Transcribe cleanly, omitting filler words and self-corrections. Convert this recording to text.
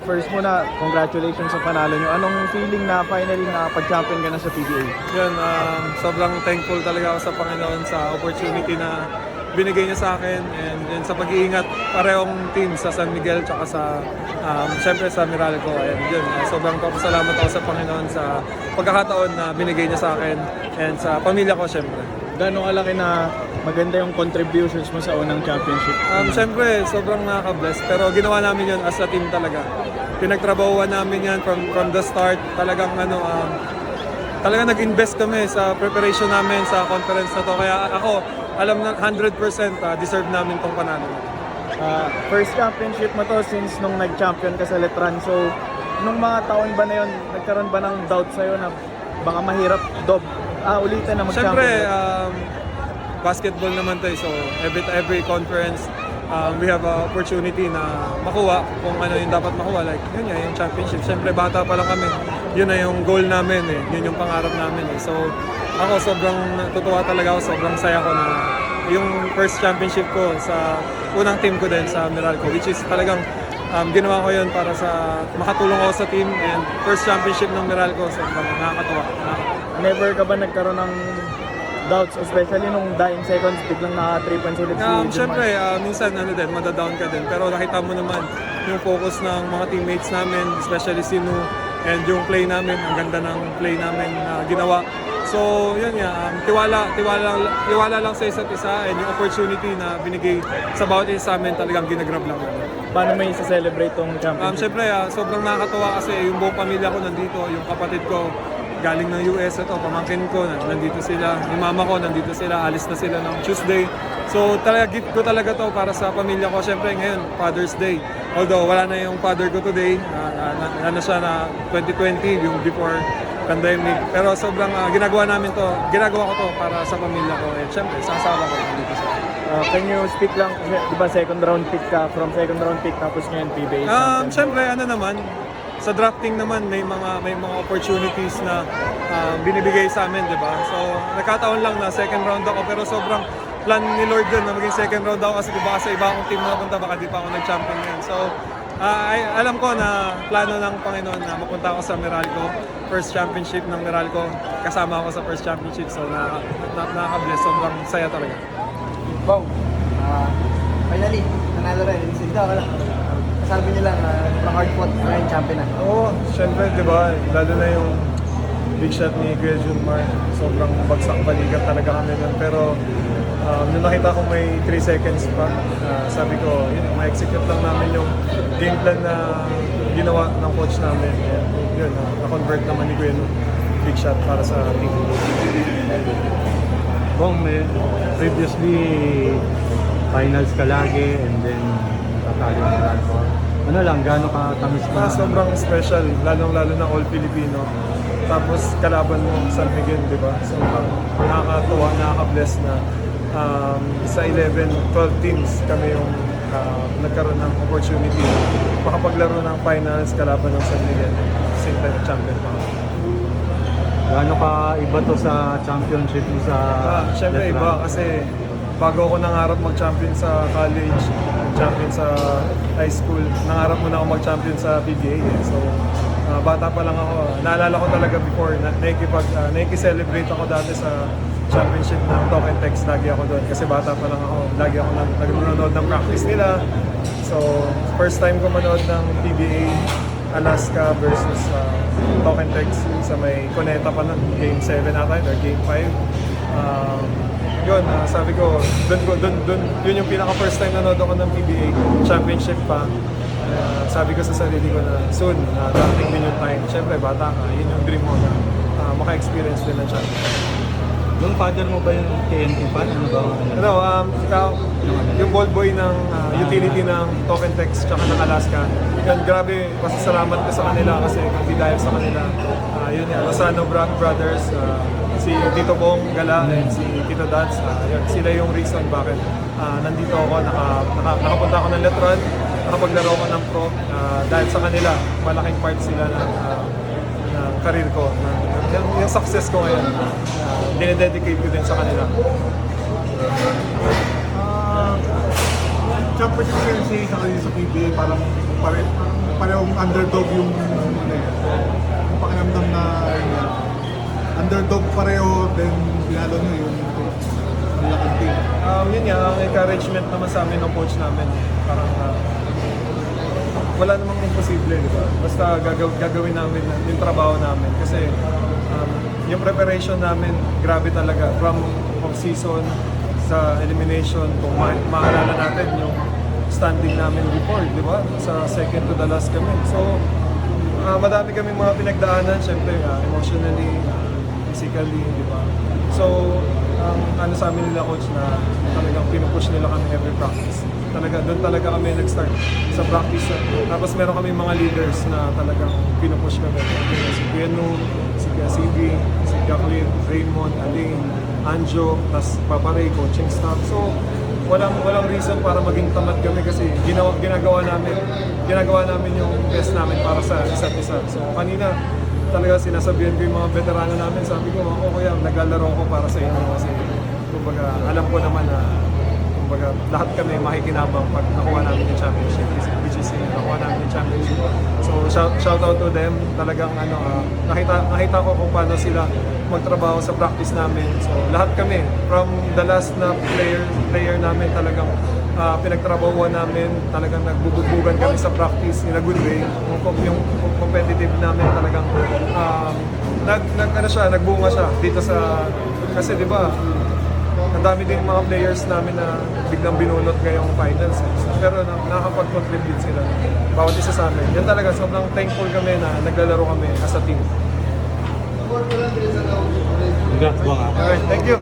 first muna, congratulations sa panalo nyo. Anong feeling na finally nakapag-champion ka na sa PBA? Yun, sobrang thankful talaga ako sa Panginoon sa opportunity na binigay niya sa akin and sa pag-iingat parehong team sa San Miguel tsaka sa syempre sa Meralco. And yun, sobrang papasalamat ako sa Panginoon sa pagkakataon na binigay niya sa akin and sa pamilya ko syempre. Gano'ng kalaki na maganda yung contributions mo sa unang championship? Siyempre, sobrang nakaka-bless. Pero ginawa namin yun as a team talaga. Pinagtrabahuan namin yan from the start. Talagang talagang nag-invest kami sa preparation namin sa conference na to. Kaya ako, alam na 100% deserve namin tong panalo. First championship mo to since nung nag-champion ka sa Letran. So, nung mga taon ba na yun, nagkaroon ba ng doubt sa'yo na baka mahirap ulitin na mag-champion? Siyempre, basketball naman tayo. So, every conference, we have an opportunity na makuha kung ano yung dapat makuha. Like, yun yung championship. Siyempre, bata pa lang kami. Yun na yung goal namin eh. Yun yung pangarap namin eh. So, ako sobrang natutuwa talaga ako. Sobrang saya ko na yung first championship ko sa unang team ko din sa Meralco. Which is talagang ginawa ko yun para sa makatulong ako sa team. And first championship ng Meralco. Sobrang nakakatuwa. Never ka ba nagkaroon ng doubts, especially nung dying seconds, biglang naka-3 points ulit si Siyempre, minsan madadown ka din. Pero nakita mo naman yung focus ng mga teammates namin, especially si Nu, and yung play namin, ang ganda ng play namin na ginawa. So, yun nga, tiwala lang sa isa't isa and yung opportunity na binigay sa bawat isa sa amin talagang ginagrab lang namin. Paano may isa-celebrate tong championship? Siyempre, sobrang nakakatuwa kasi yung buong pamilya ko nandito, yung kapatid ko, galing ng US ito, pamangkin ko, nandito sila. Yung mama ko, nandito sila, alis na sila ng Tuesday. So talaga, gift ko talaga to para sa pamilya ko. Siyempre ngayon, Father's Day. Although wala na yung father ko today, ano siya na 2020, yung before pandemic. Pero sobrang ginagawa ko to para sa pamilya ko. And siyempre, sa asawa ko nandito sila. Can you speak lang, di ba second round pick ka, from second round pick tapos ngayon PBA champion? Siyempre, sa drafting naman may mga opportunities na binibigay sa amin, 'di ba? So, nagkataon lang na second round ako pero sobrang plan ni Lord yun na maging second round ako kasi baka sa iba akong team na punta baka di pa ako nag-champion ngayon. So, alam ko na plano ng Panginoon na mapunta ako sa Meralco, first championship ng Meralco. Kasama ako sa first championship. So, nakaka-bless. Sobrang saya talaga. Wow! Finally, nanalo rin. Dito ako lang. Sabi niyo lang, hard fought na yung champion na. Oo, syempre, di ba? Lalo na yung big shot ni Kuya Junmar. Sobrang bagsak balikat talaga kami nun. Pero nung nakita ko may 3 seconds pa, sabi ko, ma-execute lang namin yung game plan na ginawa ng coach namin. And yun, na-convert naman ni Kuya nung big shot para sa team. Bong, previously finals ka lagi and then tatalo ng Meralco. Ano lang, gaano ka tamis ka? Sobrang special, lalong-lalo na all Filipino. Tapos kalaban mo San Miguel, di ba? So nakakatuwa, nakaka-bless na sa 11, 12 teams kami yung nagkaroon ng opportunity makapaglaro ng finals kalaban ng San Miguel. Same time champion pa. Gaano ka iba to sa championship mo sa Siyempre Letran? iba kasi bago ako nangarap mag-champion sa college, champion sa high school, nangarap muna ako mag-champion sa PBA. So, bata pa lang ako. Naalala ko talaga before, nakikicelebrate ako dati sa championship ng Token Text. Lagi ako doon kasi bata pa lang ako. Lagi ako nanonood ng practice nila. So, first time ko manood ng PBA Alaska versus Token Text sa may Cuneta pa na, Game 7 ata or Game 5. Yun, sabi ko, yun yung pinaka first time nanood ako ng PBA championship pa. Sabi ko sa sarili ko na soon, darating din yung time. Siyempre, bata ka, yun yung dream mo na maka-experience din ng championship. Yung father mo ba yung TNT fan? Ano ba? Yung ball boy ng utility ng Token Text tsaka ng Alaska. Yan, grabe, pasasalamat ko sa kanila kasi hindi dahil sa kanila. Yun yan, Lozano Brothers, si Tito Bong Gala and si Tito Dats, yun, sila yung reason bakit nandito ako, nakapunta ako ng Letran, nakapaglaro ako ng pro. Dahil sa kanila, malaking part sila ng career ko. Yung success ko ngayon, dinededicate ko din sa kanila. Championship kasi sa kanila sa PBA, parang parehong underdog yung pakiramdam na underdog pareho, then pinalo nyo yung malaking team. Yun nga, ang encouragement naman sa amin ng coach namin, parang wala namang imposible, di ba? Basta gagawin namin yung trabaho namin. Kasi yung preparation namin, grabe talaga. From season sa elimination, kung maalala natin yung standing namin before, di ba? Sa second to the last kami. So, madami kami mga pinagdaanan, syempre, emotionally, physically, di ba? So, ano sa amin nila coach na talagang pinupush nila kami every practice. Doon talaga kami nag-start sa practice. Tapos meron kami mga leaders na talagang pinupush kami. Si Piano, si CB, si Jacqueline, Raymond, Aling, Anjo, tas Paparay, coaching staff. So, walang reason para maging tamad kami kasi ginagawa namin yung best namin para sa isa't isa. So, kanina talaga sinasabihan ko yung mga veterano namin, sabi ko, ako kuya, naglalaro ko para sa inyo kasi kumbaga, alam ko naman na kumbaga, lahat kami makikinabang pag nakuha namin yung championship, which is nakuha namin yung championship. So shout out to them, talagang nakita ko kung paano sila magtrabaho sa practice namin. So lahat kami, from the last na player namin talagang pinagtrabahuan namin, talagang nagbubugbugan kami sa practice in a good way. Yung competitive namin talagang nagbunga siya dito sa, kasi di ba, ang dami din mga players namin na biglang binulot ngayong finals. Pero nakakapag-contribute sila. Bawat isa sa amin. Yan talaga, sobrang thankful kami na naglalaro kami as a team. Congrats, Bong. Alright, thank you.